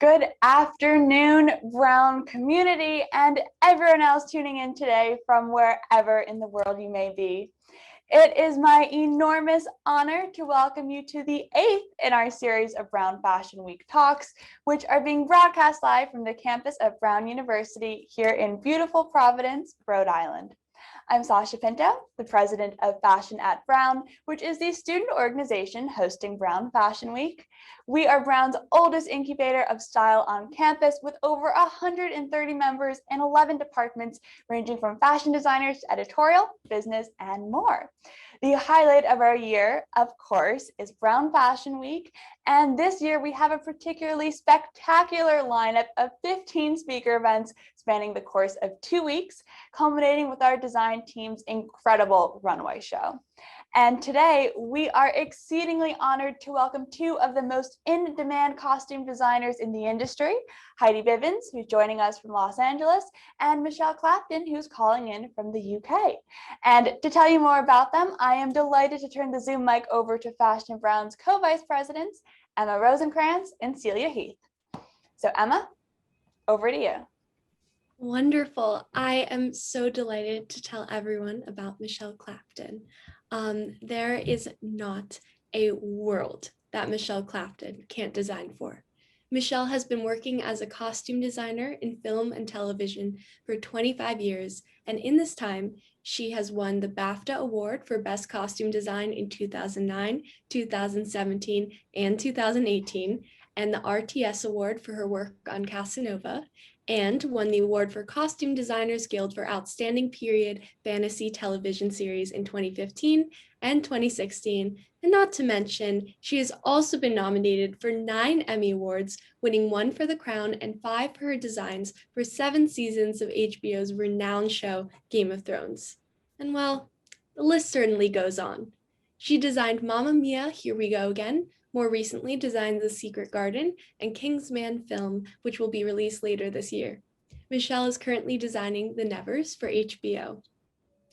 Good afternoon, Brown community, and everyone else tuning in today from wherever in the world you may be. It is my enormous honor to welcome you to the 8th in our series of Brown Fashion Week talks, which are being broadcast live from the campus of Brown University here in beautiful Providence, Rhode Island. I'm Sasha Pinto, the president of Fashion at Brown, which is the student organization hosting Brown Fashion Week. We are Brown's oldest incubator of style on campus with over 130 members in 11 departments, ranging from fashion designers to editorial, business, and more. The highlight of our year, of course, is Brown Fashion Week. And this year we have a particularly spectacular lineup of 15 speaker events spanning the course of 2 weeks, culminating with our design team's incredible runway show. And today we are exceedingly honored to welcome two of the most in-demand costume designers in the industry, Heidi Bivens, who's joining us from Los Angeles, and Michele Clapton, who's calling in from the UK. And to tell you more about them, I am delighted to turn the Zoom mic over to Fashion Brown's co-vice presidents, Emma Rosenkranz and Celia Heath. So Emma, over to you. Wonderful. I am so delighted to tell everyone about Michele Clapton. There is not a world that Michele Clapton can't design for. Michele has been working as a costume designer in film and television for 25 years, and in this time, she has won the BAFTA Award for Best Costume Design in 2009, 2017, and 2018, and the RTS Award for her work on 𝐀𝐁𝐿, and won the award for Costume Designers Guild for Outstanding Period Fantasy Television Series in 2015 and 2016. And not to mention, she has also been nominated for 9 Emmy Awards, winning 1 for The Crown and 5 for her designs for 7 seasons of HBO's renowned show, Game of Thrones. And well, the list certainly goes on. She designed Mamma Mia, Here We Go Again, more recently designed The Secret Garden and Kingsman film, which will be released later this year. Michele is currently designing The Nevers for HBO.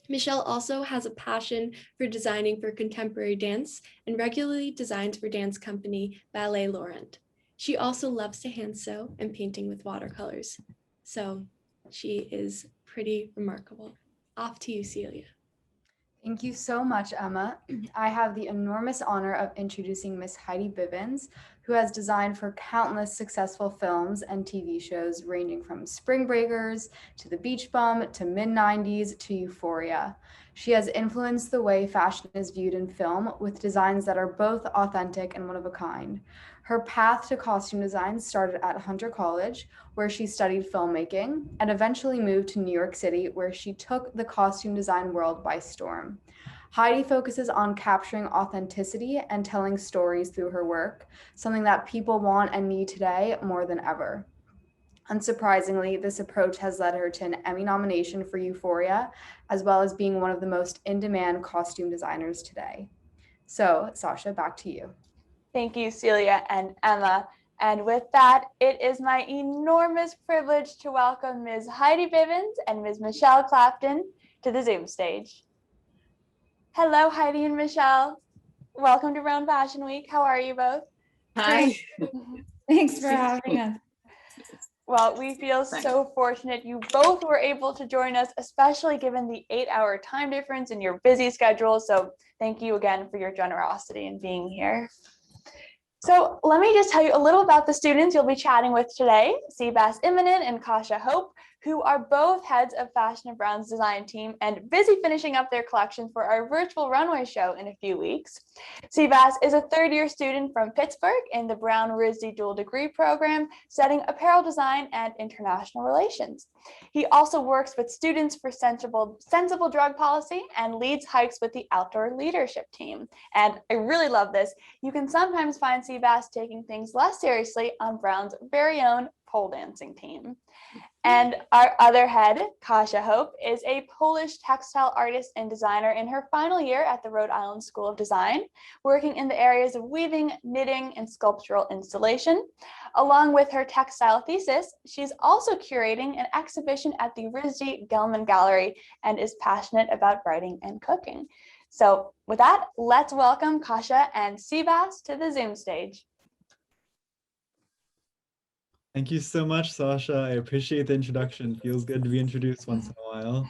Michele also has a passion for designing for contemporary dance and regularly designs for dance company Ballet Laurent. She also loves to hand sew and painting with watercolors. So she is pretty remarkable. Off to you, Celia. Thank you so much, Emma. I have the enormous honor of introducing Miss Heidi Bivens, who has designed for countless successful films and TV shows ranging from Spring Breakers to The Beach Bum to mid-90s to Euphoria. She has influenced the way fashion is viewed in film with designs that are both authentic and one of a kind. Her path to costume design started at Hunter College, where she studied filmmaking, and eventually moved to New York City, where she took the costume design world by storm. Heidi focuses on capturing authenticity and telling stories through her work, something that people want and need today more than ever. Unsurprisingly, this approach has led her to an Emmy nomination for Euphoria, as well as being one of the most in-demand costume designers today. So, Sasha, back to you. Thank you, Celia and Emma. And with that, it is my enormous privilege to welcome Ms. Heidi Bivens and Ms. Michele Clapton to the Zoom stage. Hello, Heidi and Michele. Welcome to Brown Fashion Week. How are you both? Hi. Thanks for having us. Well, we feel so fortunate you both were able to join us, especially given the 8-hour time difference and your busy schedule. So thank you again for your generosity in being here. So let me just tell you a little about the students you'll be chatting with today, Sebastian, Immonen and Kasia, who are both heads of Fashion at Brown's design team and busy finishing up their collections for our virtual runway show in a few weeks. Sebastian is a third-year student from Pittsburgh in the Brown 𝐁𝐿 dual degree program, studying apparel design and international relations. He also works with students for sensible drug policy and leads hikes with the outdoor leadership team. And I really love this. You can sometimes find Sebastian taking things less seriously on Brown's very own pole dancing team. And our other head, Kasia, is a Polish textile artist and designer in her final year at the Rhode Island School of Design, working in the areas of weaving, knitting, and sculptural installation. Along with her textile thesis, she's also curating an exhibition at the 𝐅𝐀𝐿 Gelman Gallery and is passionate about writing and cooking. So with that, let's welcome Kasia and Sebastian to the Zoom stage. Thank you so much, Sasha. I appreciate the introduction. Feels good to be introduced once in a while.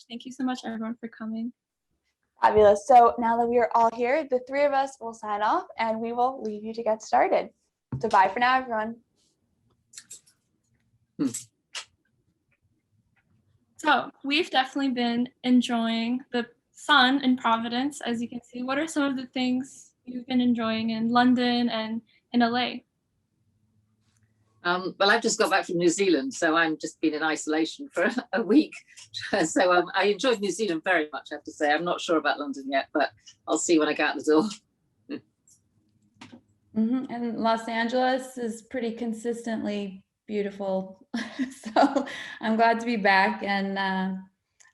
Thank you so much, everyone, for coming. Fabulous. So now that we are all here, the three of us will sign off and we will leave you to get started. So bye for now, everyone. So we've definitely been enjoying the sun in Providence, as you can see. What are some of the things you've been enjoying in London and in LA? Well, I've just got back from New Zealand, so I'm just been in isolation for a week. So I enjoyed New Zealand very much, I have to say. I'm not sure about London yet, but I'll see when I get out the door. And Los Angeles is pretty consistently beautiful. So I'm glad to be back. And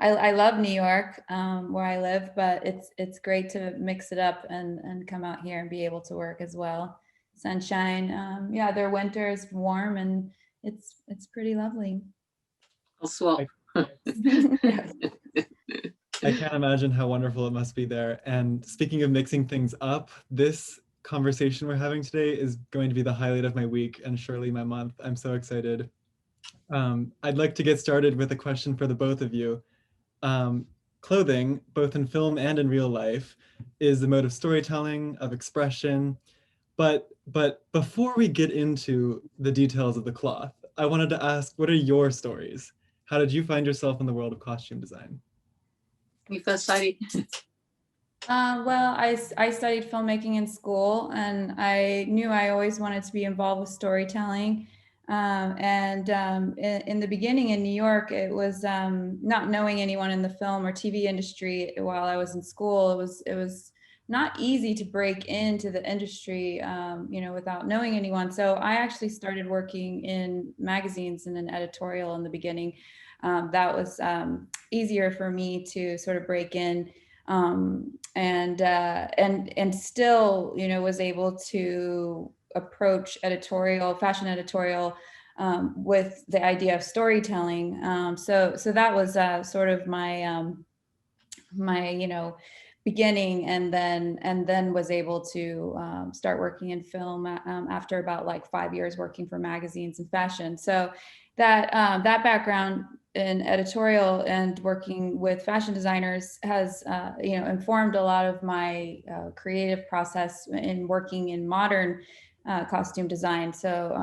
I love New York, where I live, but it's great to mix it up and come out here and be able to work as well. Sunshine. Yeah, their winter is warm and it's pretty lovely. I'll swap. Yes. I can't imagine how wonderful it must be there. And speaking of mixing things up, this conversation we're having today is going to be the highlight of my week and surely my month. I'm so excited. I'd like to get started with a question for the both of you. Clothing, both in film and in real life, is a mode of storytelling, of expression. But before we get into the details of the cloth, I wanted to ask, what are your stories? How did you find yourself in the world of costume design? You first, Heidi. Well, I studied filmmaking in school, and I knew I always wanted to be involved with storytelling. In the beginning in New York, it was not knowing anyone in the film or TV industry while I was in school. It was not easy to break into the industry, without knowing anyone. So I actually started working in magazines in an editorial in the beginning. That was easier for me to sort of break in. And still, was able to approach fashion editorial with the idea of storytelling. So that was sort of my beginning, and then was able to start working in film after about like 5 years working for magazines and fashion. So that background in editorial and working with fashion designers has informed a lot of my creative process in working in modern costume design. So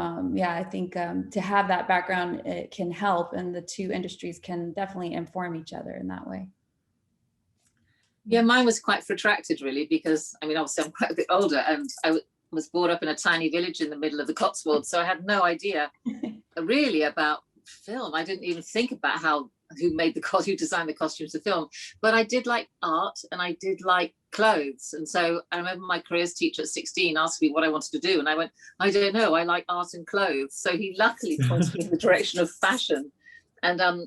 I think to have that background, it can help, and the two industries can definitely inform each other in that way. Yeah, mine was quite protracted, really, because obviously I'm quite a bit older, and I was brought up in a tiny village in the middle of the Cotswolds, so I had no idea really about film. I didn't even think about who designed the costumes of film, but I did like art and I did like clothes. And so I remember my careers teacher at 16 asked me what I wanted to do, and I went, I don't know, I like art and clothes. So he luckily pointed me in the direction of fashion. And I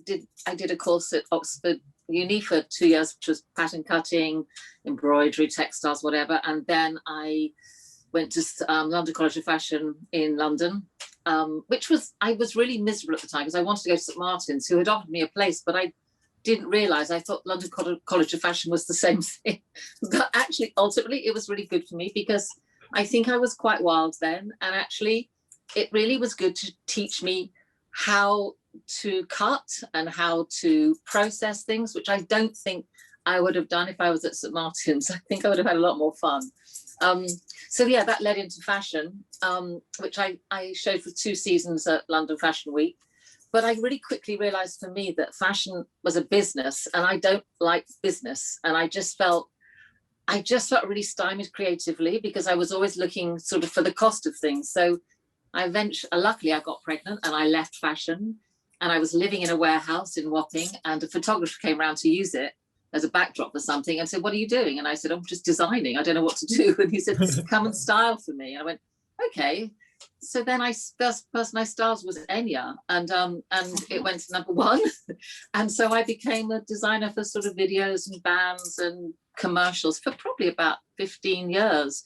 did a course at Oxford Uni for 2 years, which was pattern cutting, embroidery, textiles, whatever. And then I went to London College of Fashion in London, I was really miserable at the time because I wanted to go to St Martin's, who had offered me a place, but I didn't realize, I thought London College of Fashion was the same thing. But actually, ultimately, it was really good for me because I think I was quite wild then. And actually, it really was good to teach me how to cut and how to process things, which I don't think I would have done if I was at St Martin's. I think I would have had a lot more fun. That led into fashion, which I showed for 2 seasons at London Fashion Week. But I really quickly realized for me that fashion was a business, and I don't like business. And I just felt really stymied creatively because I was always looking sort of for the cost of things. So luckily I got pregnant and I left fashion, and I was living in a warehouse in Wapping, and a photographer came around to use it as a backdrop for something and said, "What are you doing?" And I said, "I'm just designing. I don't know what to do." And he said, "Come and style for me." And I went, "Okay." So then first person I styled was Enya, and it went to #1. And so I became a designer for sort of videos and bands and commercials for probably about 15 years.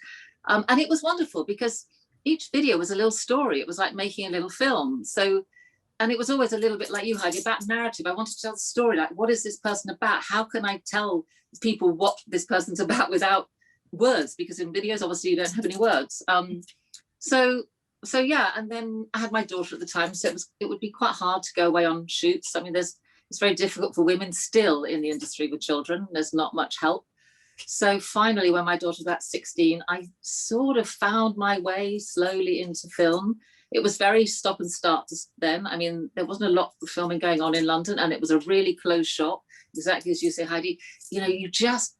And it was wonderful because each video was a little story. It was like making a little film. And it was always a little bit like you, Heidi, about narrative. I wanted to tell the story, like, what is this person about? How can I tell people what this person's about without words, because in videos, obviously, you don't have any words. So yeah, and then I had my daughter at the time, so it would be quite hard to go away on shoots. I mean, it's very difficult for women still in the industry with children. There's not much help. So finally, when my daughter was about 16, I sort of found my way slowly into film. It was very stop and start then. I mean, there wasn't a lot of filming going on in London, and it was a really closed shop. Exactly as you say, Heidi, you know, you just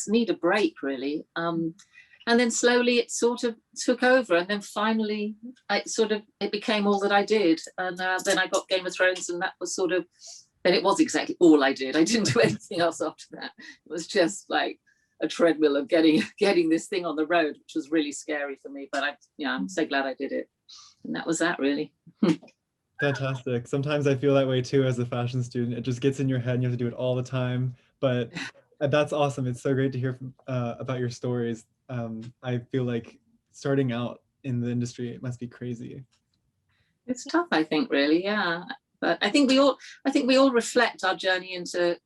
need a break, really. And then slowly it sort of took over, and then finally it became all that I did. And then I got Game of Thrones, and that was then it was exactly all I did. I didn't do anything else after that. It was just like a treadmill of getting this thing on the road, which was really scary for me. But I'm so glad I did it. And that was that, really. Fantastic. Sometimes I feel that way too as a fashion student. It just gets in your head and you have to do it all the time. But that's awesome. It's so great to hear about your stories. I feel like starting out in the industry, it must be crazy. It's tough, I think, really, yeah. But I think we all reflect our journey into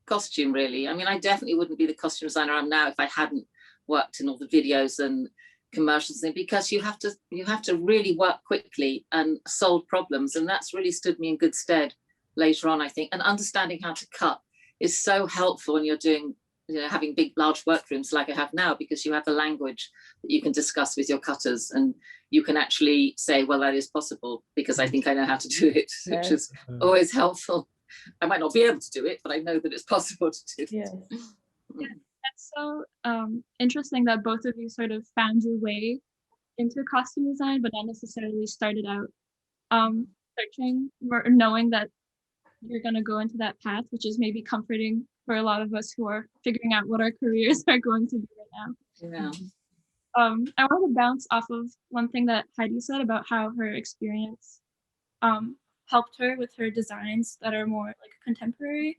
costume, really. I mean, I definitely wouldn't be the costume designer I'm now if I hadn't worked in all the videos and commercials, because you have to really work quickly and solve problems, and that's really stood me in good stead later on, I think. And understanding how to cut is so helpful when you're doing, having big, large workrooms like I have now, because you have the language that you can discuss with your cutters, and you can actually say, well, that is possible because I think I know how to do it, which is always helpful. I might not be able to do it, but I know that it's possible to do it. Yes. Yeah, that's so interesting that both of you sort of found your way into costume design, but not necessarily started out searching or knowing that you're going to go into that path, which is maybe comforting for a lot of us who are figuring out what our careers are going to be right now. Yeah. I want to bounce off of one thing that Heidi said about how her experience helped her with her designs that are more like contemporary.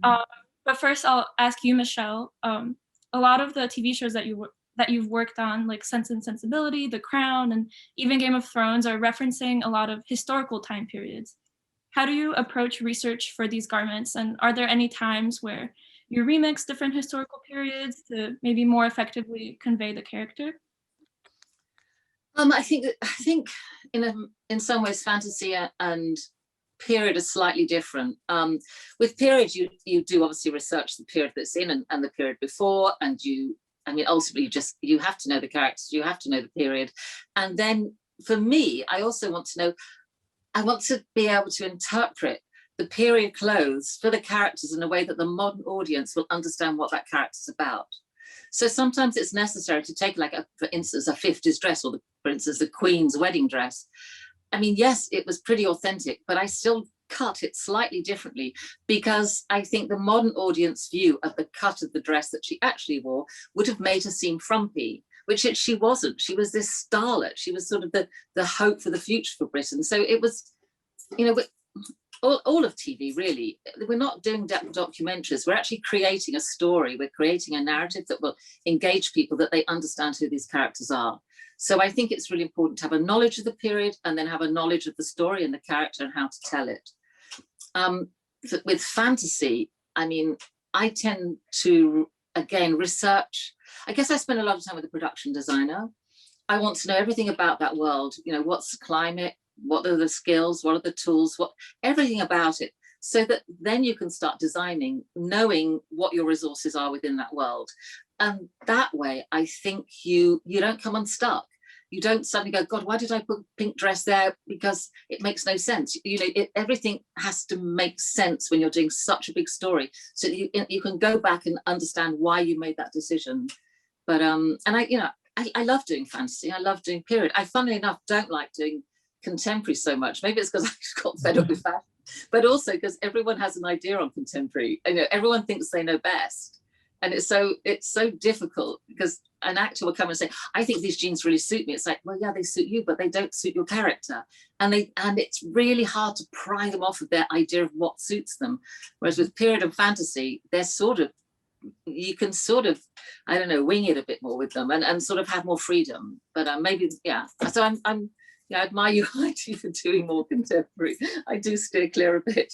But first, I'll ask you, Michele. A lot of the TV shows that you've worked on, like Sense and Sensibility, The Crown, and even Game of Thrones, are referencing a lot of historical time periods. How do you approach research for these garments? And are there any times where you remix different historical periods to maybe more effectively convey the character? I think in some ways fantasy and period are slightly different. With period, you do obviously research the period that's in and the period before, and ultimately you have to know the characters, you have to know the period. And then for me, I also want to be able to interpret the period clothes for the characters in a way that the modern audience will understand what that character's about. So sometimes it's necessary to take, for instance, a 50s dress, or for instance, the Queen's wedding dress. I mean, yes, it was pretty authentic, but I still cut it slightly differently, because I think the modern audience view of the cut of the dress that she actually wore would have made her seem frumpy, which she wasn't. She was this starlet. She was sort of the hope for the future for Britain. So it was, all of TV, really. We're not doing documentaries. We're actually creating a story. We're creating a narrative that will engage people, that they understand who these characters are. So I think it's really important to have a knowledge of the period and then have a knowledge of the story and the character and how to tell it. With fantasy, I mean, I tend to, again, research. I guess I spend a lot of time with a production designer. I want to know everything about that world. What's the climate? What are the skills? What are the tools? Everything about it, so that then you can start designing, knowing what your resources are within that world. And that way, I think you don't come unstuck. You don't suddenly go, God, why did I put a pink dress there? Because it makes no sense. Everything has to make sense when you're doing such a big story. So you can go back and understand why you made that decision. But I love doing fantasy. I love doing period. I, funnily enough, don't like doing contemporary so much. Maybe it's because I just got fed up with that, but also because everyone has an idea on contemporary. Everyone thinks they know best, and it's so difficult, because an actor will come and say, I think these jeans really suit me. It's like, well, yeah, they suit you, but they don't suit your character, and it's really hard to pry them off of their idea of what suits them. Whereas with period and fantasy, you can I don't know, wing it a bit more with them and sort of have more freedom. But maybe, yeah. So I admire you, Heidi, for doing more contemporary. I do steer clear a bit.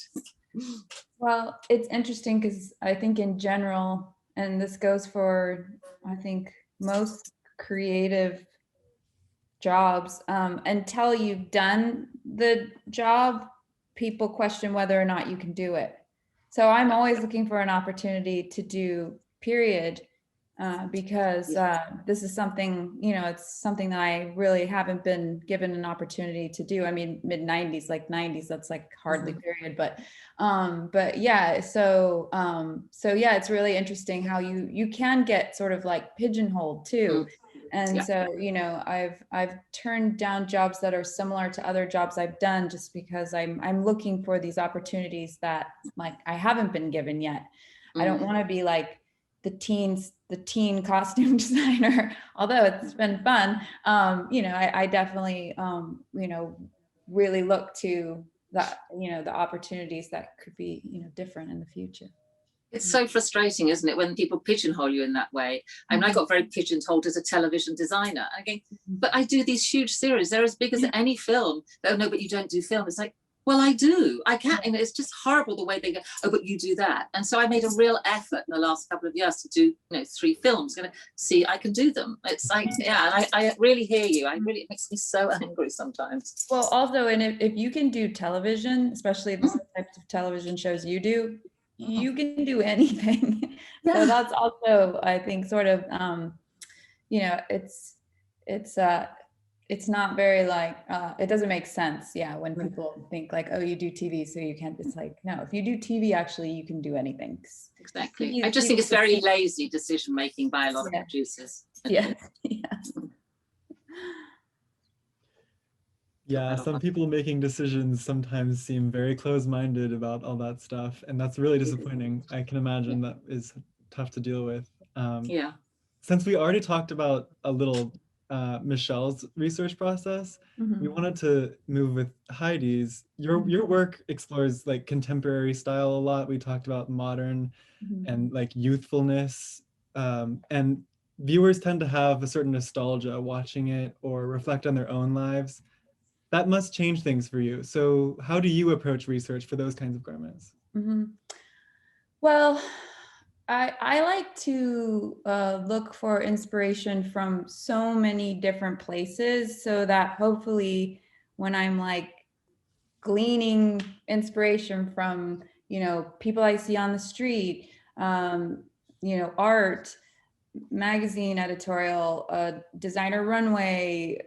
Well, it's interesting because I think in general, and this goes for, I think, most creative jobs, until you've done the job, people question whether or not you can do it. So I'm always looking for an opportunity to do period, because this is something, it's something that I really haven't been given an opportunity to do. I mean, mid 90s, like 90s, that's like hardly period, but yeah, so yeah, it's really interesting how you can get sort of like pigeonholed too. And so, I've turned down jobs that are similar to other jobs I've done just because I'm looking for these opportunities that like I haven't been given yet. I don't want to be like the teen costume designer, although it's been fun. I definitely, really look to that, the opportunities that could be, different in the future. It's so frustrating, isn't it, when people pigeonhole you in that way? I mean, I got very pigeonholed as a television designer. Again, but I do these huge series. They're as big as any film. Oh, no, but you don't do film. It's like, well, I do. I can't. And it's just horrible the way they go, oh, but you do that. And so I made a real effort in the last couple of years to do, 3 films. Gonna see, I can do them. It's like, yeah, I really hear you. It makes me so angry sometimes. Well, also, and if you can do television, especially the types of television shows you do, you can do anything. So that's also, I think, sort of, it's not very like, it doesn't make sense. Yeah. When people think like, oh, you do TV, so you can't, it's like, no, if you do TV, actually, you can do anything. Exactly. I just think it's very lazy decision-making by a lot of producers. Yes. Yeah, some people making decisions sometimes seem very close-minded about all that stuff, and that's really disappointing. I can imagine that is tough to deal with. Since we already talked about a little Michele's research process, we wanted to move with Heidi's. Your work explores like contemporary style a lot. We talked about modern and like youthfulness, and viewers tend to have a certain nostalgia watching it or reflect on their own lives. That must change things for you. So how do you approach research for those kinds of garments? Well, I like to look for inspiration from so many different places so that hopefully when I'm like gleaning inspiration from, people I see on the street, art, magazine editorial, designer runway,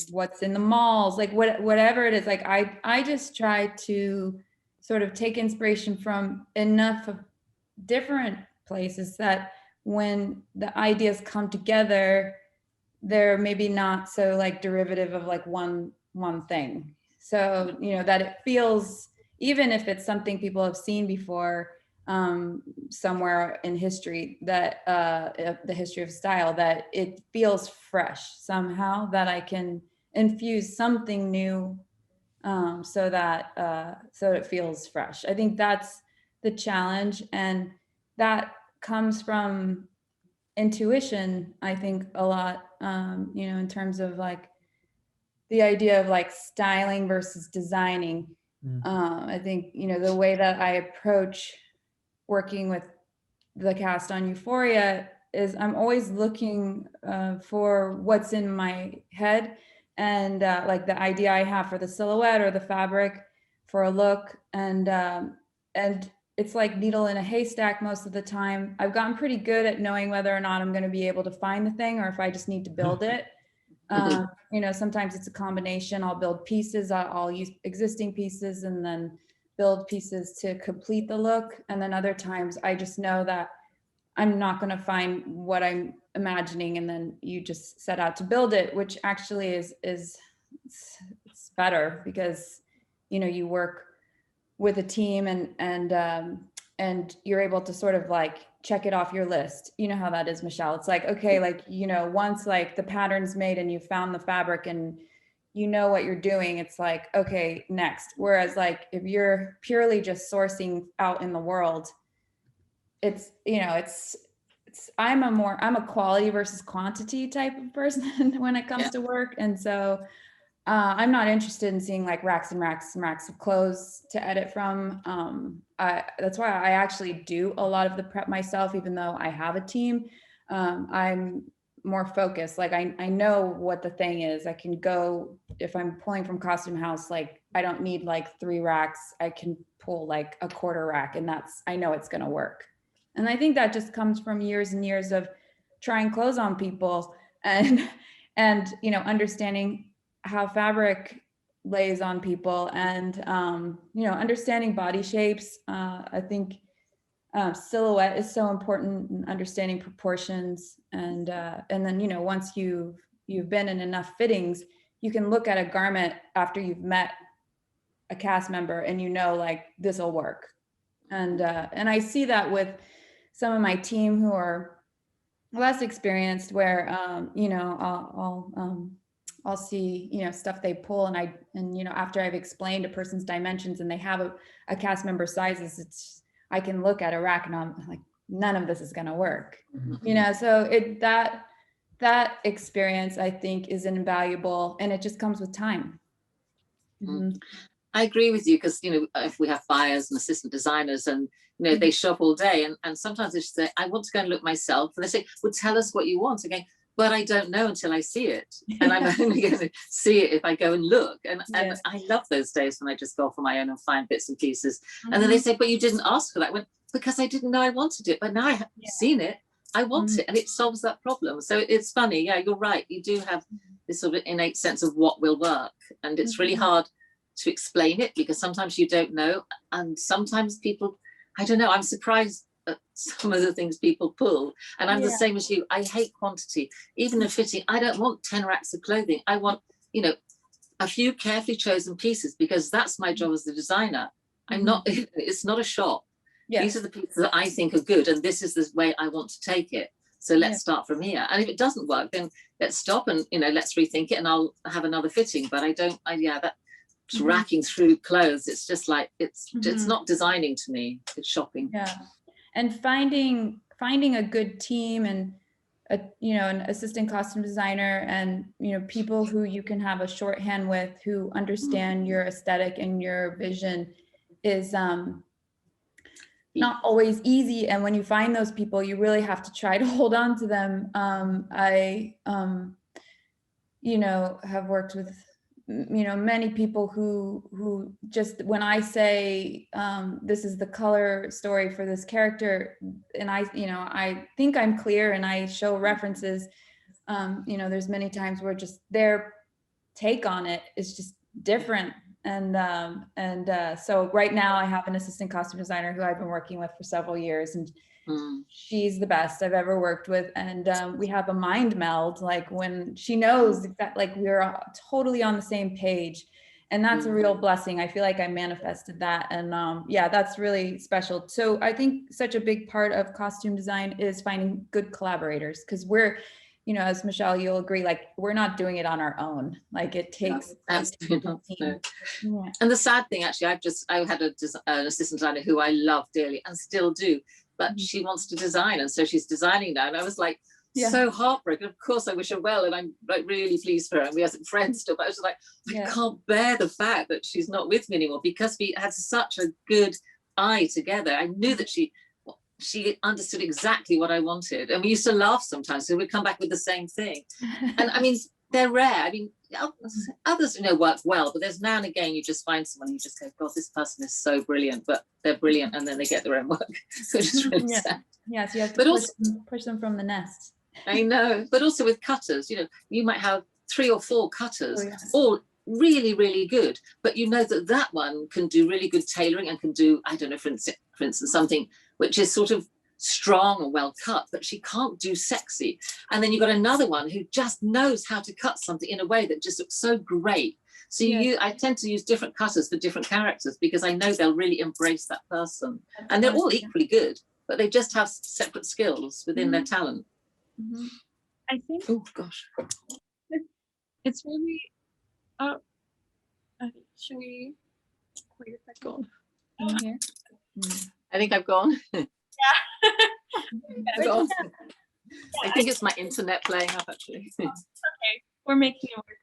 what's in the malls, like whatever it is, like I just try to sort of take inspiration from enough of different places that when the ideas come together, they're maybe not so like derivative of like one thing. So, that it feels, even if it's something people have seen before, somewhere in history, that the history of style, that it feels fresh somehow, that I can infuse something new, so that it feels fresh. I think that's the challenge, and that comes from intuition, I think, a lot, in terms of like the idea of like styling versus designing. I think, the way that I approach working with the cast on Euphoria is I'm always looking for what's in my head, and like the idea I have for the silhouette or the fabric for a look, and it's like needle in a haystack most of the time. I've gotten pretty good at knowing whether or not I'm going to be able to find the thing or if I just need to build it. Sometimes it's a combination. I'll build pieces, I'll use existing pieces and then build pieces to complete the look. And then other times I just know that I'm not going to find what I'm imagining, and then you just set out to build it, which actually is it's better because you work with a team and you're able to sort of like check it off your list. You know how that is, Michele. It's like, okay, like, once like the pattern's made and you found the fabric and you know what you're doing, it's like, okay, next. Whereas like if you're purely just sourcing out in the world, I'm a quality versus quantity type of person when it comes to work. And so I'm not interested in seeing like racks and racks and racks of clothes to edit from. That's why I actually do a lot of the prep myself, even though I have a team. I'm more focused. Like I know what the thing is. I can go, if I'm pulling from costume house, like I don't need like 3 racks. I can pull like a 1/4 rack, and I know it's going to work. And I think that just comes from years and years of trying clothes on people and understanding how fabric lays on people, and understanding body shapes. I think silhouette is so important, and understanding proportions, and then once you've been in enough fittings, you can look at a garment after you've met a cast member and like this will work. And I see that with some of my team who are less experienced, where I'll see stuff they pull, and after I've explained a person's dimensions and they have a cast member sizes, I can look at a rack and I'm like, none of this is going to work. So that experience, I think, is invaluable, and it just comes with time. I agree with you, because if we have buyers and assistant designers, and they shop all day, and sometimes they say, I want to go and look myself, and they say, well, tell us what you want. Again, but I don't know until I see it, and I'm only going to see it if I go and look. And I love those days when I just go off on my own and find bits and pieces. And then they say, but you didn't ask for that. I went, because I didn't know I wanted it, but now I have seen it, I want it, and it solves that problem. So it's funny. Yeah, you're right. You do have this sort of innate sense of what will work, and it's really hard to explain it, because sometimes you don't know, and sometimes people, I don't know, I'm surprised at some of the things people pull, and I'm the same as you. I hate quantity. Even in fitting, I don't want 10 racks of clothing. I want a few carefully chosen pieces, because that's my job as the designer. I'm not, it's not a shop. These are the pieces that I think are good, and this is the way I want to take it. So let's start from here. And if it doesn't work, then let's stop and let's rethink it, and I'll have another fitting. But that racking through clothes, it's just like it's not designing to me, it's shopping. And finding a good team, and an assistant costume designer, and people who you can have a shorthand with, who understand your aesthetic and your vision, is not always easy. And when you find those people, you really have to try to hold on to them. I have worked with many people who just, when I say this is the color story for this character, and I think I'm clear and I show references, there's many times where just their take on it is just different. And so right now I have an assistant costume designer who I've been working with for several years, and she's the best I've ever worked with. And we have a mind meld, like when she knows that, like, we're totally on the same page, and that's a real blessing. I feel like I manifested that, and that's really special. So I think such a big part of costume design is finding good collaborators, because we're, as Michele, you'll agree, like, we're not doing it on our own. Like, it takes absolutely not. No. And the sad thing, actually, I had an assistant designer who I love dearly and still do, but she wants to design, and so she's designing now, and I was like so heartbroken. Of course I wish her well, and I'm like really pleased for her, and we are friends still, but I was like, I can't bear the fact that she's not with me anymore, because we had such a good eye together. I knew that she understood exactly what I wanted, and we used to laugh sometimes, so we'd come back with the same thing. And I mean, they're rare. I mean, others work well, but there's now and again you just find someone, you just go, God, this person is so brilliant, but they're brilliant, and then they get their own work. So it's just really sad. Yes, you have to push them from the nest. I know, but also with cutters, you might have 3 or 4 cutters, all really, really good, but that one can do really good tailoring, and can do, I don't know, for instance, something which is sort of strong and well cut, but she can't do sexy. And then you've got another one who just knows how to cut something in a way that just looks so great. So I tend to use different cutters for different characters, because I know they'll really embrace that person. And they're all equally good, but they just have separate skills within their talent. I think, oh gosh, it's really, should we, wait a second. Here? I think I've gone. I've gone. I think it's my internet playing up, actually. Okay, we're making it work.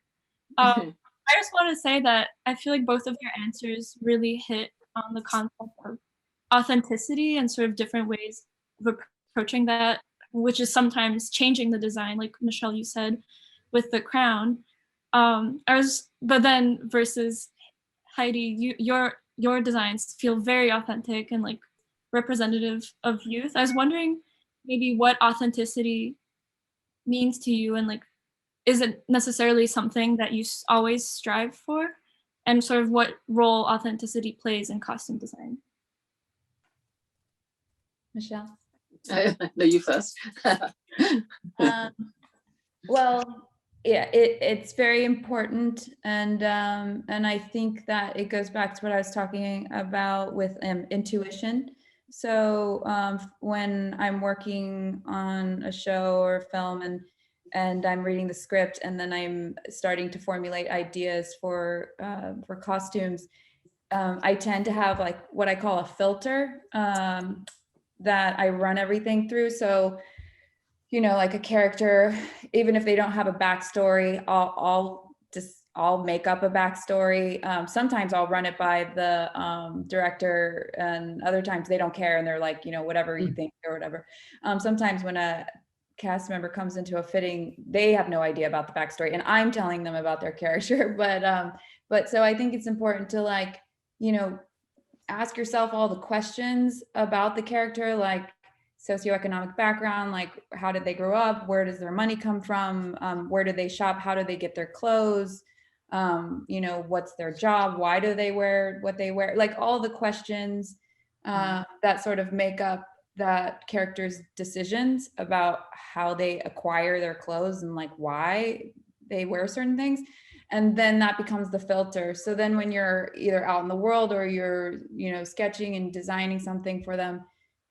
I just want to say that I feel like both of your answers really hit on the concept of authenticity, and sort of different ways of approaching that which is sometimes changing the design, like Michele, you said, with the crown. But then versus Heidi, your designs feel very authentic and like representative of youth. I was wondering maybe what authenticity means to you, and like, is it necessarily something that you always strive for, and sort of what role authenticity plays in costume design? Michele? No, you first. Well, yeah, it's very important, and I think that it goes back to what I was talking about with intuition. So when I'm working on a show or a film, and I'm reading the script, and then I'm starting to formulate ideas for costumes, I tend to have like what I call a filter that I run everything through. So, you know, like a character, even if they don't have a backstory, I'll make up a backstory. Sometimes I'll run it by the director, and other times they don't care and they're like, you know, whatever you think or whatever. Sometimes when a cast member comes into a fitting, they have no idea about the backstory and I'm telling them about their character. But so I think it's important to, like, you know, ask yourself all the questions about the character, like socioeconomic background, like how did they grow up, where does their money come from, where do they shop, how do they get their clothes, you know, what's their job, why do they wear what they wear, like all the questions that sort of make up that character's decisions about how they acquire their clothes and like why they wear certain things. And then that becomes the filter. So then when you're either out in the world or you're, you know, sketching and designing something for them,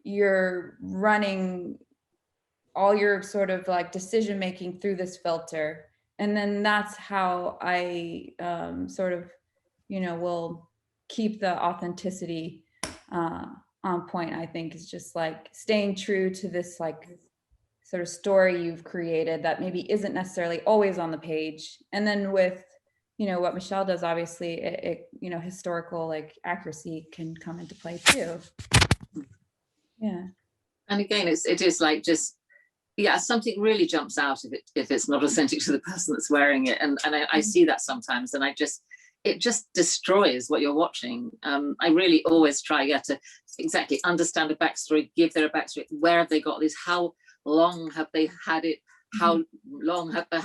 you're running all your sort of like decision making through this filter. And then that's how I sort of, you know, will keep the authenticity on point. I think is just like staying true to this like sort of story you've created that maybe isn't necessarily always on the page. And then with, you know, what Michele does, obviously it you know, historical like accuracy can come into play too. Yeah. And again, it is like just, yeah, something really jumps out if it's not authentic to the person that's wearing it. And I see that sometimes, and it just destroys what you're watching. I really always try to exactly understand a backstory, give their backstory, where have they got this, how long have they had it, how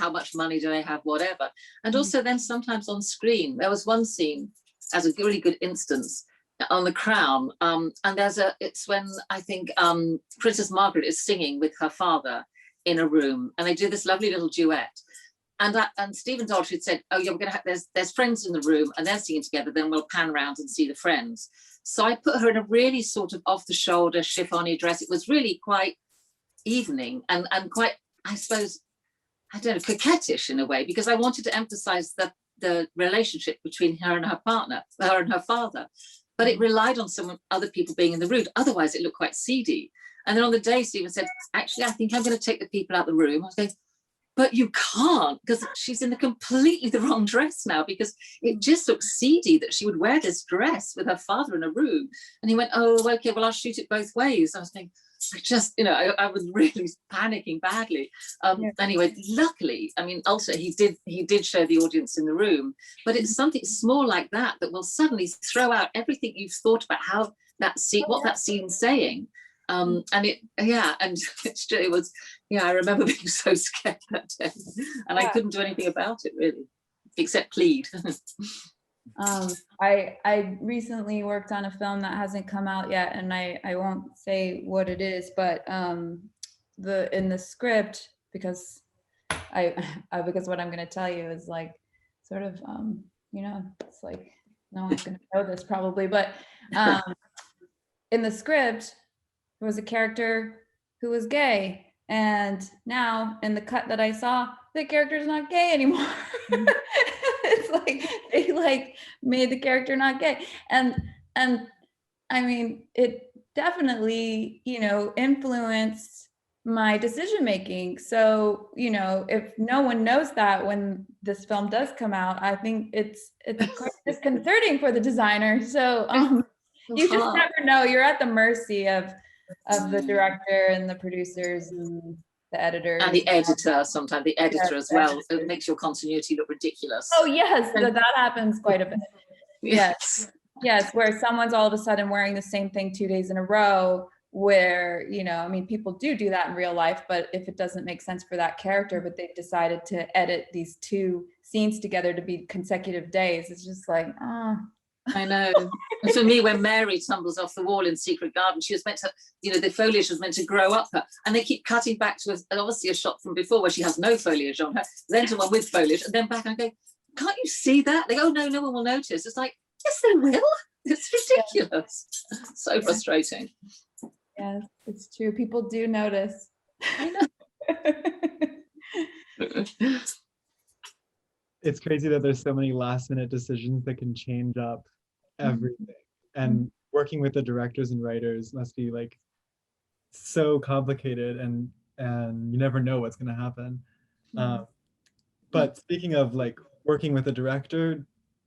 much money do they have, whatever. And also then sometimes on screen, there was one scene as a really good instance on the crown, and it's when I think Princess Margaret is singing with her father in a room, and they do this lovely little duet. And Stephen Daltrey had said, oh yeah, we're gonna have, there's friends in the room and they're singing together, then we'll pan around and see the friends. So I put her in a really sort of off the shoulder chiffony dress. It was really quite evening and quite, I suppose, I don't know, coquettish in a way, because I wanted to emphasize the relationship between her and her partner, her and her father. But it relied on other people being in the room. Otherwise, it looked quite seedy. And then on the day, Stephen said, actually, I think I'm going to take the people out the room. I was going, but you can't, because she's in completely the wrong dress now, because it just looks seedy that she would wear this dress with her father in a room. And he went, oh, okay, well, I'll shoot it both ways. I was thinking, I was really panicking badly. Anyway, luckily, I mean, also he did show the audience in the room, but it's something small like that will suddenly throw out everything you've thought about how that scene, what that scene's saying. And it was, I remember being so scared that day, and I couldn't do anything about it really, except plead. I recently worked on a film that hasn't come out yet, and I won't say what it is, but in the script, because because what I'm going to tell you is like sort of it's like no one's going to know this probably, but in the script there was a character who was gay, and now in the cut that I saw, the character's not gay anymore. It's like they like made the character not gay, and I mean it definitely influenced my decision making. So if no one knows that when this film does come out, I think it's quite disconcerting for the designer. So you just never know. You're at the mercy of of the director and the producers and the editors. And the editor, sometimes the editor as well. Editor. It makes your continuity look ridiculous. Oh yes, that happens quite a bit. Yes. Yes, where someone's all of a sudden wearing the same thing 2 days in a row, where, you know, I mean, people do that in real life, but if it doesn't make sense for that character, but they've decided to edit these 2 scenes together to be consecutive days, it's just like, oh. I know. And for me, when Mary tumbles off the wall in Secret Garden, she was meant to, you know, the foliage was meant to grow up her, and they keep cutting back to obviously a shot from before where she has no foliage on her, then to one with foliage, and then back, and I go, can't you see that? They go, oh, no, no one will notice. It's like, yes, they will. It's ridiculous. So frustrating. Yes, it's true. People do notice. I know. It's crazy that there's so many last minute decisions that can change up everything. And working with the directors and writers must be like so complicated, and you never know what's going to happen. But speaking of like working with a director,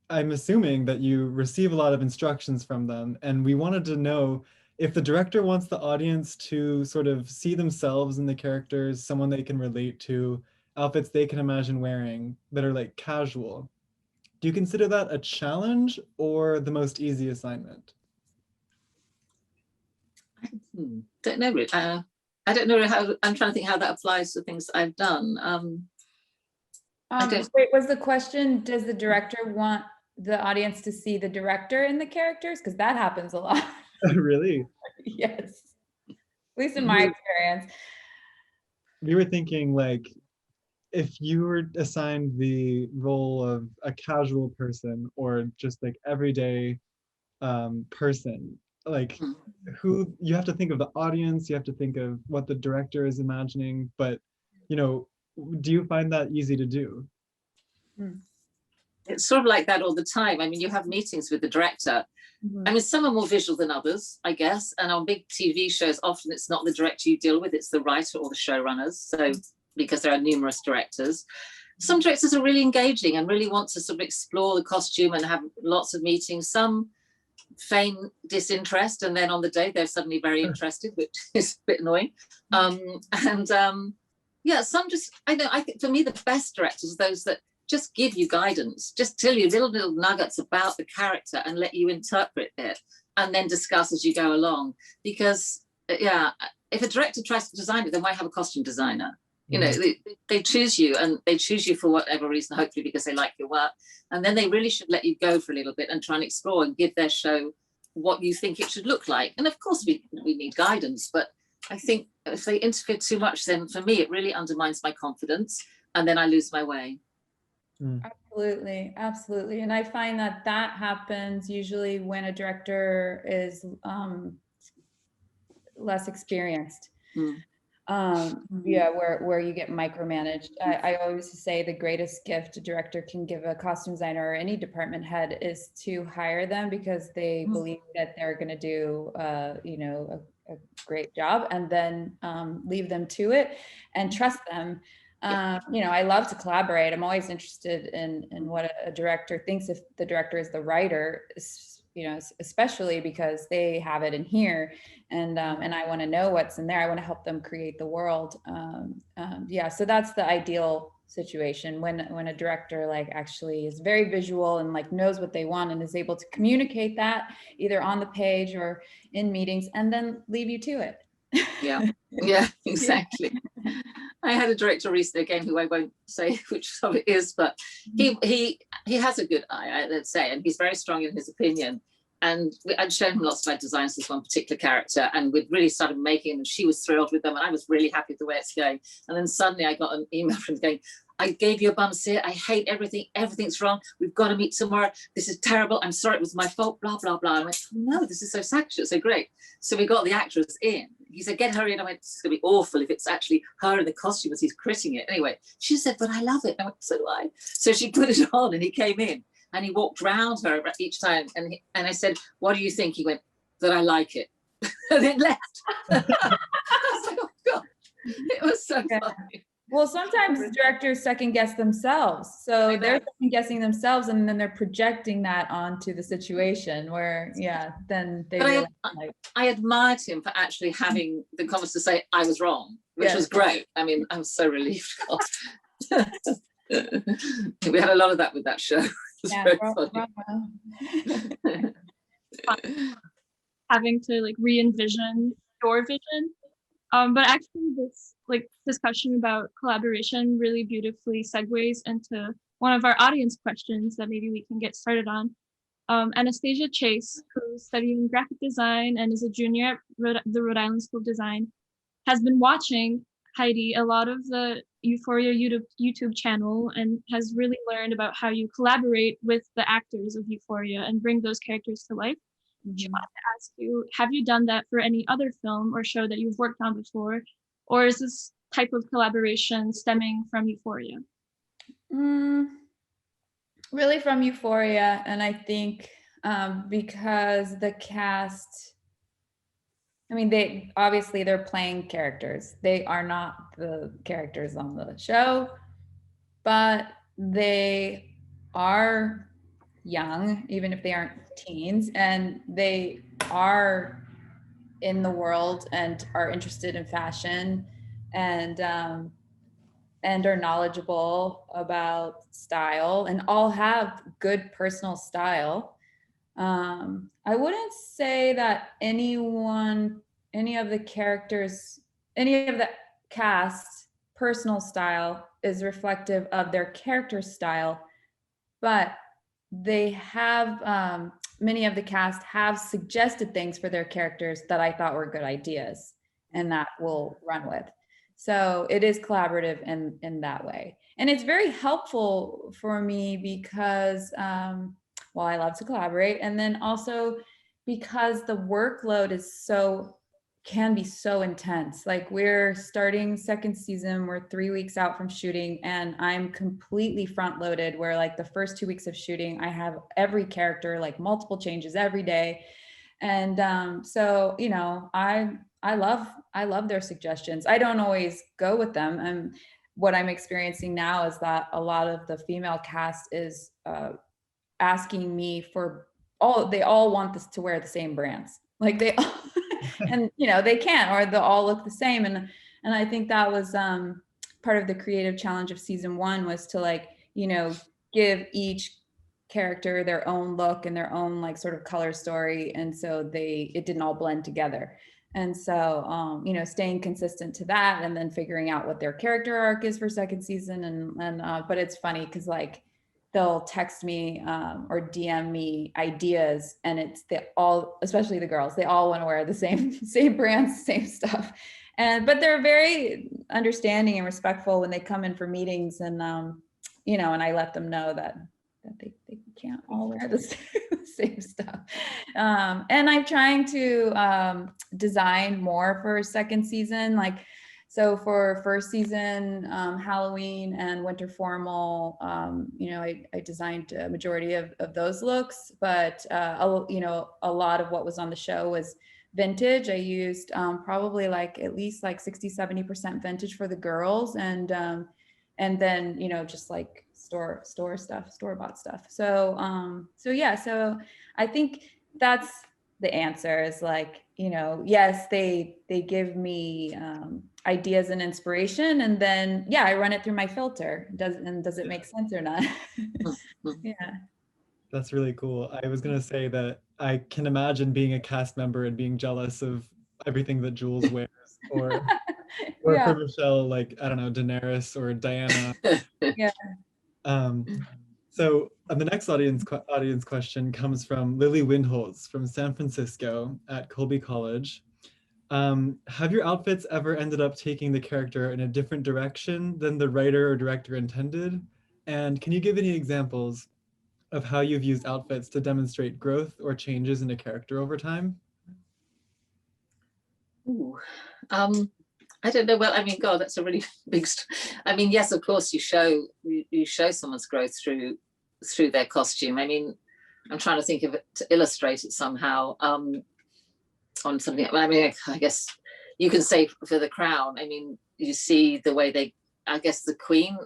I'm assuming that you receive a lot of instructions from them, and we wanted to know if the director wants the audience to sort of see themselves in the characters, someone they can relate to, outfits they can imagine wearing that are like casual. Do you consider that a challenge or the most easy assignment? Don't know. I don't know how. I'm trying to think how that applies to things I've done. Wait, was the question, does the director want the audience to see the director in the characters? Because that happens a lot. Really? Yes. At least in my experience. We were thinking, like, if you were assigned the role of a casual person or just like everyday person, like who, you have to think of the audience, you have to think of what the director is imagining, but, you know, do you find that easy to do? It's sort of like that all the time. I mean, you have meetings with the director. I mean, some are more visual than others, I guess. And on big TV shows, often it's not the director you deal with, it's the writer or the showrunners. So, because there are numerous directors. Some directors are really engaging and really want to sort of explore the costume and have lots of meetings. Some feign disinterest, and then on the day they're suddenly very interested, which is a bit annoying. Yeah, some just, I think for me, the best directors are those that just give you guidance, just tell you little nuggets about the character and let you interpret it and then discuss as you go along. Because, yeah, if a director tries to design it, they might have a costume designer. You know, they choose you, and they choose you for whatever reason, hopefully because they like your work. And then they really should let you go for a little bit and try and explore and give their show what you think it should look like. And of course, we need guidance, but I think if they interfere too much, then for me, it really undermines my confidence, and then I lose my way. Absolutely, absolutely. And I find that happens usually when a director is less experienced. Yeah, where you get micromanaged. I always say the greatest gift a director can give a costume designer or any department head is to hire them because they believe that they're going to do you know, a great job, and then leave them to it and trust them. You know, I love to collaborate. I'm always interested in what a director thinks, if the director is the writer, you know, especially because they have it in here, and I want to know what's in there. I want to help them create the world. Yeah, so that's the ideal situation, when a director like actually is very visual and like knows what they want and is able to communicate that either on the page or in meetings, and then leave you to it. Yeah, exactly. I had a director recently, again, who I won't say which of it is, but he has a good eye, I'd say, and he's very strong in his opinion. And I'd shown him lots of my designs for this one particular character, and we'd really started making them, and she was thrilled with them, and I was really happy with the way it's going. And then suddenly I got an email from him going, I gave you a bum steer, I hate everything, everything's wrong, we've got to meet tomorrow, this is terrible, I'm sorry, it was my fault, blah, blah, blah. I went, no, this is so sexual, so great. So we got the actress in. He said, get her in. I went, it's going to be awful if it's actually her in the costume as he's critting it. Anyway, she said, but I love it. I went, so do I. So she put it on, and he came in, and he walked round her each time. And I said, what do you think? He went, that I like it. And then left. I was like, oh, God. It was so funny. Well, sometimes directors second guess themselves. So they're second guessing themselves, and then they're projecting that onto the situation where, then they But realize, like, I admired him for actually having the confidence to say I was wrong, which was great. I mean, I'm so relieved. We had a lot of that with that show. It's very funny. Having to like re-envision your vision. But actually this like discussion about collaboration really beautifully segues into one of our audience questions that maybe we can get started on. Anastasia Chase, who's studying graphic design and is a junior at the Rhode Island School of Design, has been watching Heidi a lot of the Euphoria YouTube channel and has really learned about how you collaborate with the actors of Euphoria and bring those characters to life. She wanted to ask you, have you done that for any other film or show that you've worked on before? Or is this type of collaboration stemming from Euphoria? Really from Euphoria. And I think because the cast, I mean, they're playing characters. They are not the characters on the show, but they are young, even if they aren't teens, and they are in the world and are interested in fashion and are knowledgeable about style and all have good personal style. I wouldn't say that any of the cast personal style is reflective of their character style, but they have, many of the cast have suggested things for their characters that I thought were good ideas and that we'll run with. So it is collaborative in that way. And it's very helpful for me because, I love to collaborate. And then also because the workload can be so intense. Like we're starting second season, we're 3 weeks out from shooting and I'm completely front loaded where like the first 2 weeks of shooting, I have every character, like multiple changes every day. And so, you know, I love their suggestions. I don't always go with them. And what I'm experiencing now is that a lot of the female cast is asking me they all want this to wear the same brands. Like they all, and you know, they can't, or they'll all look the same. And I think that was part of the creative challenge of season 1 was to like, you know, give each character their own look and their own like sort of color story. And so it didn't all blend together. And so, you know, staying consistent to that and then figuring out what their character arc is for second season. But it's funny because like they'll text me or DM me ideas and especially the girls, they all want to wear the same brands, same stuff. But they're very understanding and respectful when they come in for meetings and, you know, and I let them know that they can't all wear the same stuff. And I'm trying to design more for second season. Like, so for first season, Halloween and winter formal, you know, I designed a majority of those looks, but, you know, a lot of what was on the show was vintage. I used probably like at least like 60-70% vintage for the girls. And then, you know, just like store-bought stuff. So yeah, so I think that's the answer is like, you know, yes, they give me ideas and inspiration, and then yeah, I run it through my filter. Does it make sense or not? Yeah. That's really cool. I was gonna say that I can imagine being a cast member and being jealous of everything that Jules wears, or Yeah. for Michele, like I don't know, Daenerys or Diana. Yeah. So the next audience question comes from Lily Windholz from San Francisco at Colby College. Have your outfits ever ended up taking the character in a different direction than the writer or director intended? And can you give any examples of how you've used outfits to demonstrate growth or changes in a character over time? Ooh. I don't know. Well, I mean, God, that's a really big. I mean, yes, of course, you show someone's growth through their costume. I mean, I'm trying to think of it to illustrate it somehow on something. I mean, I guess you can say for the Crown. I mean, you see the way I guess the Queen.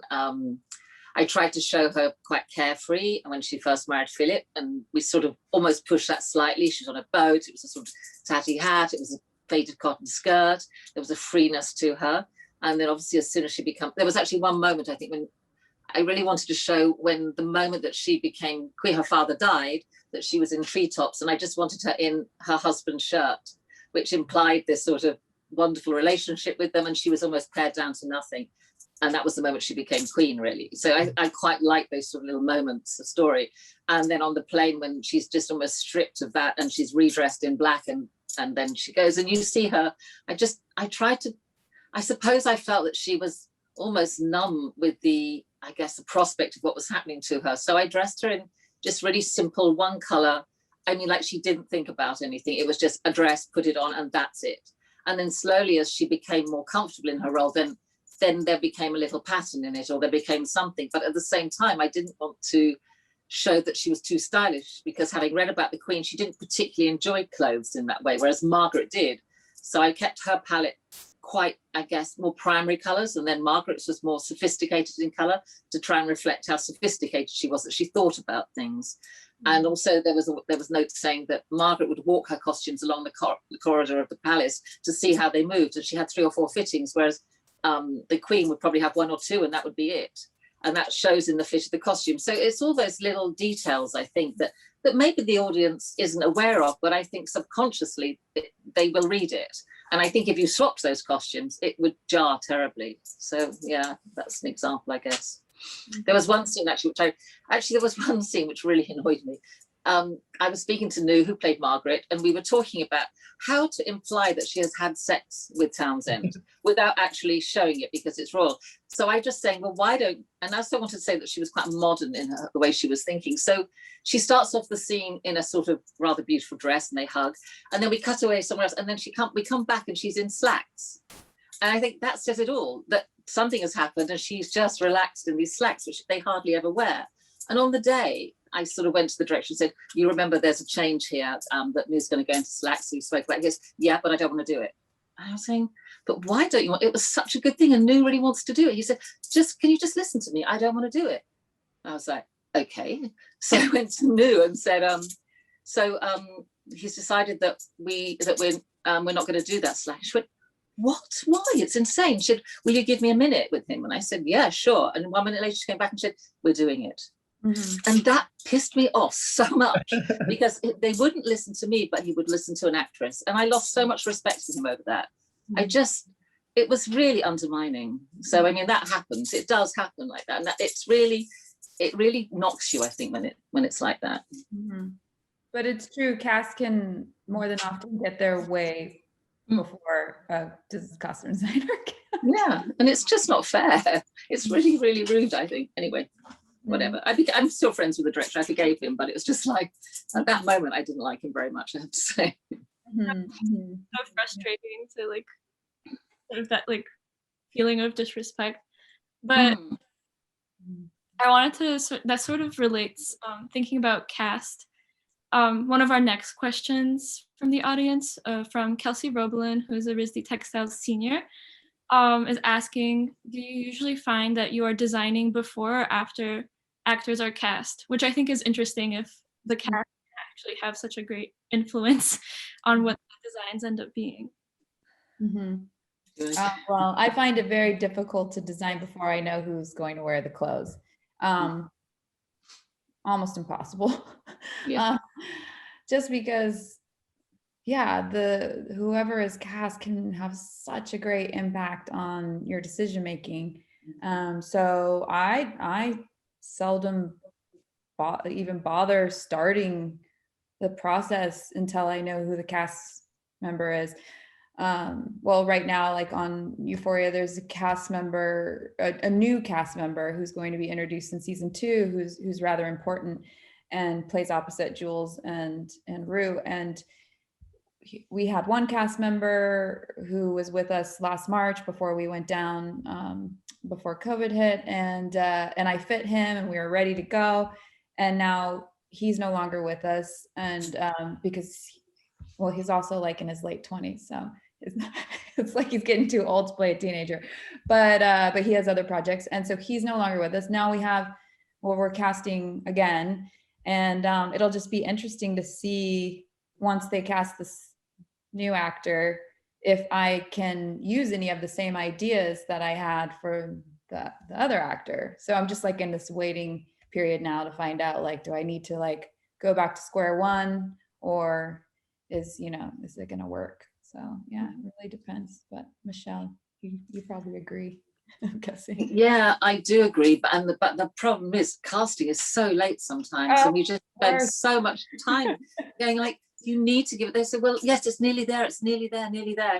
I tried to show her quite carefree when she first married Philip, and we sort of almost pushed that slightly. She was on a boat, it was a sort of tatty hat, it was a faded cotton skirt, there was a freeness to her. And then obviously as soon as she became, there was actually one moment I think when I really wanted to show when the moment that she became queer, her father died, that she was in treetops, and I just wanted her in her husband's shirt, which implied this sort of wonderful relationship with them, and she was almost pared down to nothing. And that was the moment she became queen, really. So I quite like those sort of little moments of story. And then on the plane, when she's just almost stripped of that and she's redressed in black, and then she goes, and you see her, I suppose I felt that she was almost numb with the, I guess, the prospect of what was happening to her. So I dressed her in just really simple one color. I mean, like she didn't think about anything. It was just a dress, put it on, and that's it. And then slowly, as she became more comfortable in her role, then there became a little pattern in it, or there became something. But at the same time, I didn't want to show that she was too stylish, because having read about the Queen, she didn't particularly enjoy clothes in that way, whereas Margaret did. So I kept her palette quite, I guess, more primary colors, and then Margaret's was more sophisticated in color to try and reflect how sophisticated she was, that she thought about things. And also there was notes saying that Margaret would walk her costumes along the corridor of the palace to see how they moved, and she had 3 or 4 fittings, whereas the Queen would probably have 1 or 2, and that would be it. And that shows in the fit of the costume. So it's all those little details, I think, that maybe the audience isn't aware of, but I think subconsciously they will read it. And I think if you swapped those costumes, it would jar terribly. So yeah, that's an example, I guess. There was one scene actually, which really annoyed me. I was speaking to Nu, who played Margaret, and we were talking about how to imply that she has had sex with Townsend without actually showing it, because it's royal. So I just saying, well, why don't, and I also wanted to say that she was quite modern in the way she was thinking. So she starts off the scene in a sort of rather beautiful dress, and they hug, and then we cut away somewhere else, and then we come back and she's in slacks. And I think that says it all, that something has happened and she's just relaxed in these slacks, which they hardly ever wear. And on the day, I sort of went to the director and said, you remember there's a change here, that Nu's going to go into slacks. So he spoke about it. He goes, yeah, but I don't want to do it. And I was saying, but why don't you want, it was such a good thing and Nu really wants to do it. He said, can you just listen to me? I don't want to do it. I was like, okay. So I went to Nu and said, he's decided that we're not going to do that slack. She went, what? Why? It's insane. She said, will you give me a minute with him? And I said, yeah, sure. And 1 minute later, she came back and said, we're doing it. Mm-hmm. And that pissed me off so much, because they wouldn't listen to me, but he would listen to an actress. And I lost so much respect for him over that. Mm-hmm. It was really undermining. So, I mean, that happens. It does happen like that. And it really knocks you, I think, when it's like that. Mm-hmm. But it's true. Casts can more than often get their way before costume designer can. Yeah, and it's just not fair. It's really, really rude, I think. Anyway, whatever. I'm still friends with the director. I forgave him, but it was just like, at that moment, I didn't like him very much, I have to say. So frustrating to like, sort of that like feeling of disrespect. But I wanted to, that sort of relates, thinking about cast. One of our next questions from the audience, from Kelsey Roblin, who's a RISD Textiles senior, is asking, do you usually find that you are designing before or after actors are cast? Which I think is interesting, if the cast actually have such a great influence on what the designs end up being. Well, I find it very difficult to design before I know who's going to wear the clothes. Almost impossible. Yeah. Just because, yeah, whoever is cast can have such a great impact on your decision making. So I seldom even bother starting the process until I know who the cast member is. Well, right now, like on Euphoria, there's a cast member, a new cast member who's going to be introduced in season 2, who's rather important and plays opposite Jules and Rue. And we had one cast member who was with us last March before we went down, before COVID hit, and I fit him and we were ready to go. And now he's no longer with us, and because, well, he's also like in his late 20s, so it's like he's getting too old to play a teenager, but he has other projects, and so he's no longer with us. Now we're casting again, and it'll just be interesting to see once they cast this new actor if I can use any of the same ideas that I had for the other actor. So I'm just like in this waiting period now to find out, like, do I need to like go back to square one, or is it gonna work? So yeah, it really depends. But Michele, you probably agree. I'm guessing. Yeah, I do agree, but the problem is casting is so late sometimes, and you just spend so much time going like, you need to give it. They say, well, yes, it's nearly there, it's nearly there, and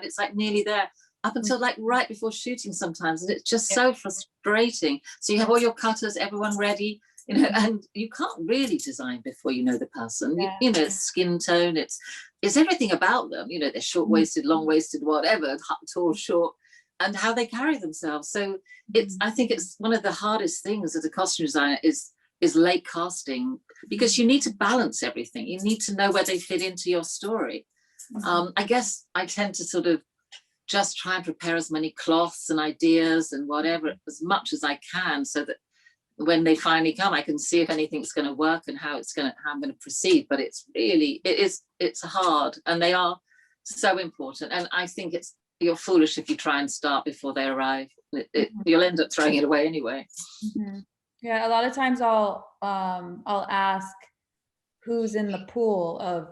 it's like nearly there up until like right before shooting sometimes, and it's just so frustrating. So you have all your cutters, everyone ready, and you can't really design before you know the person. It's skin tone, it's everything about them. They're short-waisted, long-waisted, whatever, tall, short, and how they carry themselves. So I think it's one of the hardest things as a costume designer is late casting, because you need to balance everything. You need to know where they fit into your story. I guess I tend to sort of just try and prepare as many cloths and ideas and whatever as much as I can, so that when they finally come, I can see if anything's going to work and how I'm going to proceed. But it's hard, and they are so important. And I think you're foolish if you try and start before they arrive. You'll end up throwing it away anyway. Yeah, a lot of times I'll ask who's in the pool of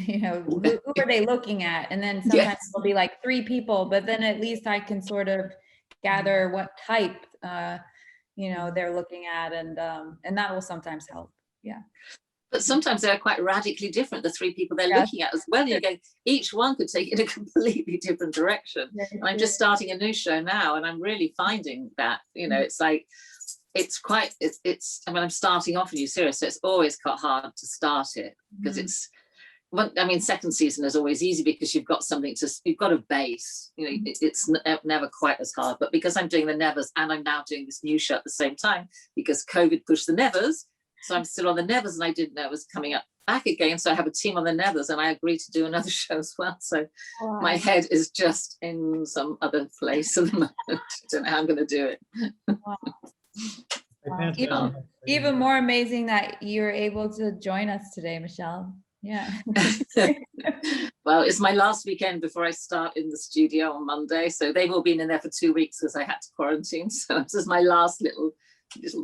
who are they looking at, and then sometimes it'll be like 3 people, but then at least I can sort of gather what type they're looking at, and that will sometimes help. Yeah. But sometimes they're quite radically different, the 3 people they're looking at as well. You go, each one could take it in a completely different direction. And I'm just starting a new show now, and I'm really finding that, it's like, I'm starting off a new series, so it's always quite hard to start it, because second season is always easy because you've got you've got a base, it's never quite as hard. But because I'm doing the Nevers, and I'm now doing this new show at the same time, because COVID pushed the Nevers, so I'm still on the Nevers, and I didn't know it was coming up back again. So I have a team on the Nevers, and I agreed to do another show as well. So my head is just in some other place at the moment. I don't know how I'm going to do it. Wow. Even more amazing that you're able to join us today, Michele. Yeah. Well, it's my last weekend before I start in the studio on Monday, so they've all been in there for 2 weeks because I had to quarantine. So this is my last little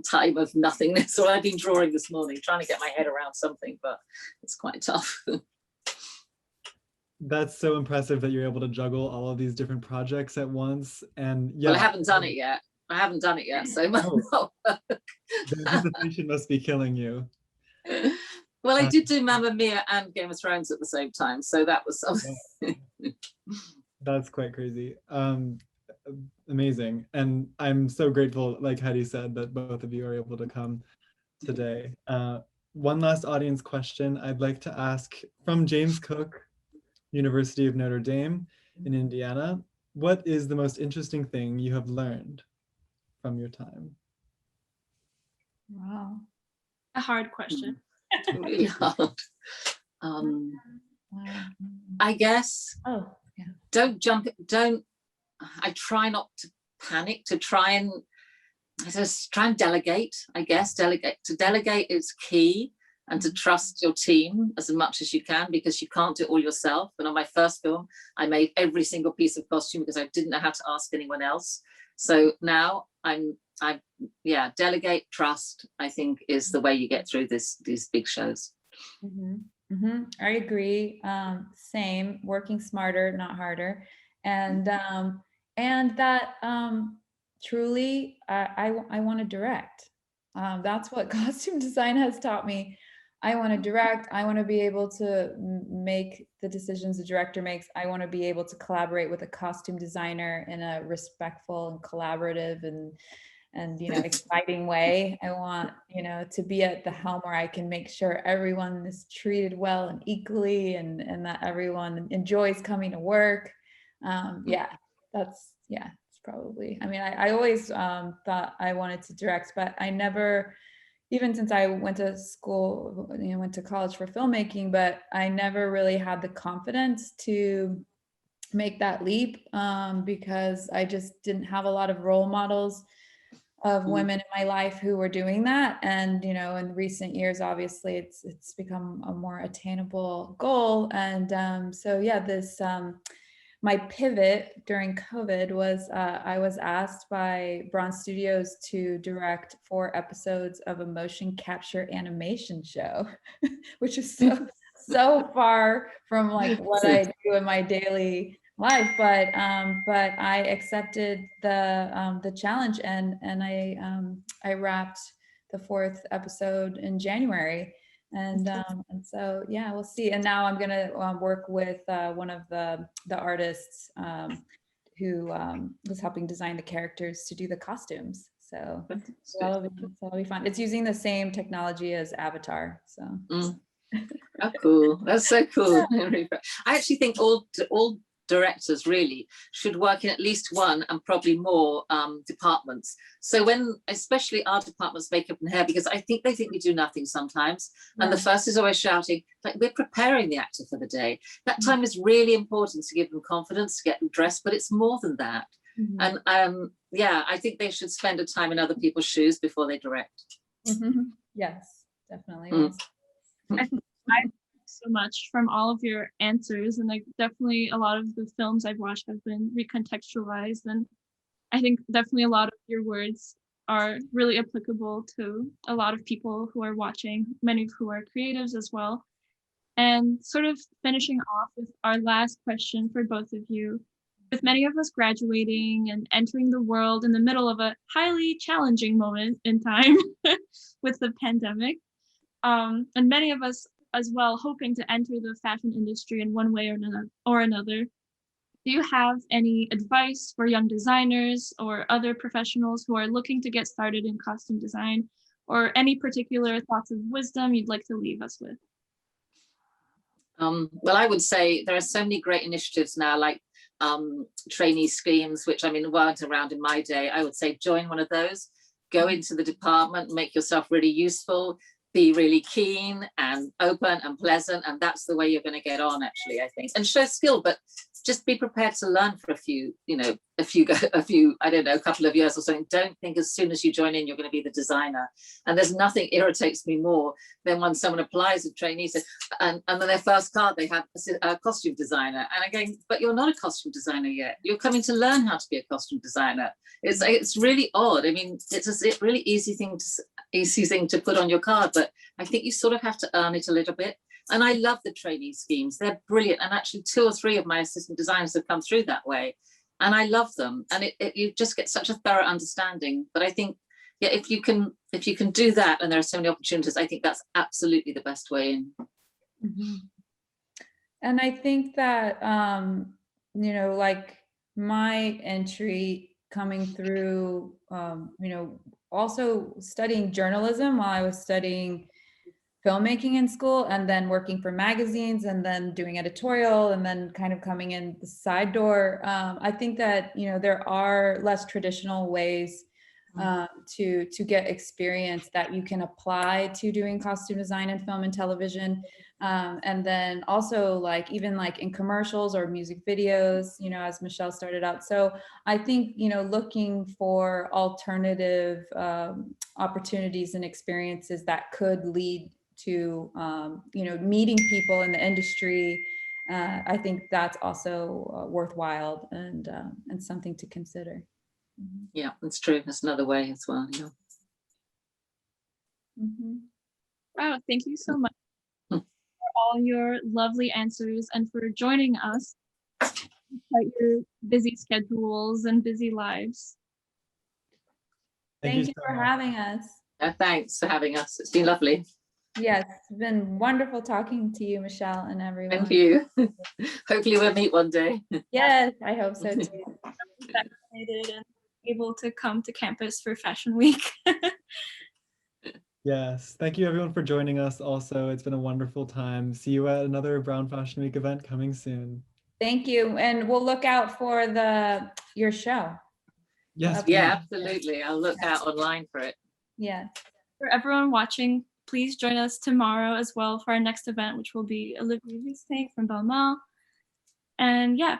time of nothingness. So I've been drawing this morning, trying to get my head around something, but it's quite tough. That's so impressive that you're able to juggle all of these different projects at once. And well, I haven't done it yet. So the anticipation must be killing you. Well, I did do Mamma Mia and Game of Thrones at the same time, so that was something. That's quite crazy. Amazing. And I'm so grateful, like Heidi said, that both of you are able to come today. One last audience question I'd like to ask from James Cook, University of Notre Dame in Indiana. What is the most interesting thing you have learned from your time? Wow. A hard question. Really hard. I guess I try not to panic, to try and delegate. I guess to delegate is key, and to trust your team as much as you can, because you can't do it all yourself. And on my first film, I made every single piece of costume because I didn't know how to ask anyone else. So now delegate, trust, I think, is the way you get through these big shows. I agree. Same, working smarter, not harder. And that truly, I want to direct. That's what costume design has taught me. I want to direct. I want to be able to make the decisions the director makes. I want to be able to collaborate with a costume designer in a respectful and collaborative and exciting way. I want, to be at the helm where I can make sure everyone is treated well and equally, and that everyone enjoys coming to work. It's probably, I always thought I wanted to direct, but I never, even since I went to school, went to college for filmmaking, but I never really had the confidence to make that leap because I just didn't have a lot of role models of women in my life who were doing that. And, you know, in recent years, obviously it's become a more attainable goal. And so, yeah, this, my pivot during COVID was I was asked by Bronze Studios to direct 4 episodes of a motion capture animation show, which is so far from like what I do in my daily life, but I accepted the challenge, and I wrapped the 4th episode in January. And so, yeah, we'll see. And now I'm gonna work with one of the artists who was helping design the characters to do the costumes. So that'll be fun. It's using the same technology as Avatar. So. Oh, cool. That's so cool. I actually think all directors really should work in at least one and probably more departments. So when, especially our departments, makeup and hair, because I think they think we do nothing sometimes. And the first is always shouting, like, we're preparing the actor for the day. That time is really important to give them confidence, to get them dressed, but it's more than that. And yeah, I think they should spend a time in other people's shoes before they direct. Yes, definitely. I so much from all of your answers, and like definitely a lot of the films I've watched have been recontextualized, and I think definitely a lot of your words are really applicable to a lot of people who are watching, many of who are creatives as well. And sort of finishing off with our last question for both of you, with many of us graduating and entering the world in the middle of a highly challenging moment in time with the pandemic, and many of us as well hoping to enter the fashion industry in one way or another, do you have any advice for young designers or other professionals who are looking to get started in costume design, or any particular thoughts of wisdom you'd like to leave us with? Well, I would say there are so many great initiatives now, like trainee schemes, which I mean weren't around in my day. I would say join one of those, go into the department, make yourself really useful, be really keen and open and pleasant, and that's the way you're going to get on, actually, I think, and show skill, but just be prepared to learn for a few, I don't know, a couple of years or something. Don't think as soon as you join in you're going to be the designer. And there's nothing irritates me more than when someone applies a trainee and on their first card they have a costume designer, and I'm going, but you're not a costume designer yet. You're coming to learn how to be a costume designer. It's really odd. I mean, it's a really easy thing to put on your card, but I think you sort of have to earn it a little bit. And I love the trainee schemes. They're brilliant. And actually 2 or 3 of my assistant designers have come through that way. And I love them. And you just get such a thorough understanding. But I think, yeah, if you can do that, and there are so many opportunities, I think that's absolutely the best way in. And I think that, like my entry coming through, also studying journalism while I was studying filmmaking in school, and then working for magazines, and then doing editorial, and then kind of coming in the side door. I think that, there are less traditional ways to get experience that you can apply to doing costume design in film and television. And then also even in commercials or music videos, as Michele started out. So I think, looking for alternative opportunities and experiences that could lead to, meeting people in the industry. I think that's also worthwhile and something to consider. Yeah, that's true. That's another way as well. Yeah. Wow, thank you so much for all your lovely answers and for joining us despite your busy schedules and busy lives. Thank you for having us. Thanks for having us. It's been lovely. Yes, it's been wonderful talking to you, Michele, and everyone. Thank you. Hopefully we'll meet one day. Yes, I hope so too. Vaccinated and able to come to campus for Fashion Week. Yes, thank you everyone for joining us also. It's been a wonderful time. See you at another Brown Fashion Week event coming soon. Thank you, and we'll look out for your show. Yes. Yeah, absolutely. I'll look out online for it. Yes. For everyone watching, please join us tomorrow as well for our next event, which will be Olivier Lustig from Belmont. And yeah,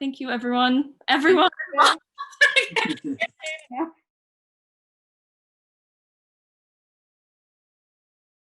Thank you, everyone. Everyone.